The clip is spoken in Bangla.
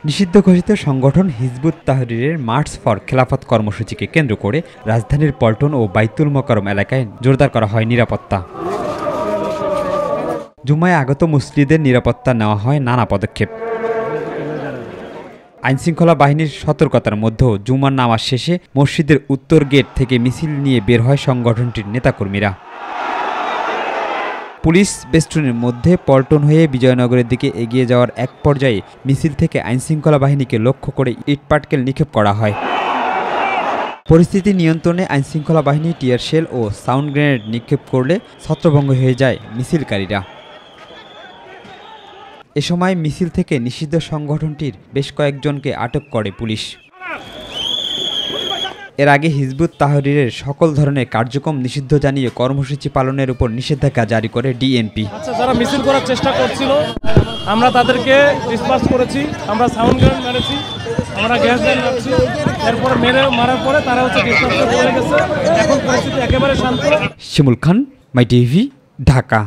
নিষিদ্ধ ঘোষিত সংগঠন হিজবুত তাহরীরের মার্চ ফর খেলাফত কর্মসূচিকে কেন্দ্র করে রাজধানীর পল্টন ও বাইতুল মোকাররম এলাকায় জোরদার করা হয় নিরাপত্তা। জুমায় আগত মুসল্লিদের নিরাপত্তা নেওয়া হয় নানা পদক্ষেপ। আইনশৃঙ্খলা বাহিনীর সতর্কতার মধ্যেও জুমার নামাজ শেষে মসজিদের উত্তর গেট থেকে মিছিল নিয়ে বের হয় সংগঠনটির নেতাকর্মীরা। পুলিশ বেষ্টনীর মধ্যে পল্টন হয়ে বিজয়নগরের দিকে এগিয়ে যাওয়ার এক পর্যায়ে মিছিল থেকে আইনশৃঙ্খলা বাহিনীকে লক্ষ্য করে ইটপাটকেল নিক্ষেপ করা হয়। পরিস্থিতি নিয়ন্ত্রণে আইনশৃঙ্খলা বাহিনী টিয়ার শেল ও সাউন্ড গ্রেনেড নিক্ষেপ করলে ছত্রভঙ্গ হয়ে যায় মিছিলকারীরা। এ সময় মিছিল থেকে নিষিদ্ধ সংগঠনটির বেশ কয়েকজনকে আটক করে পুলিশ। এর আগে হিজবুত তাহরীরের সকল ধরনের কার্যক্রম নিষিদ্ধ জানিয়ে কর্মসূচি পালনের উপর নিষেধাজ্ঞা জারি করে ডিএনপি। যারা মিছিল করার চেষ্টা করছিল আমরা তাদেরকে ডিসপাস করেছি, আমরা সাউন্ড গ্রেনেড মেরেছি, আমরা গ্যাস লাইন মারছি, এরপর মারার পরে তারা ডিসপাস করে চলে গেছে। এখন পরিস্থিতি একেবারে শান্ত। শিমুল খান, মাই টিভি, ঢাকা।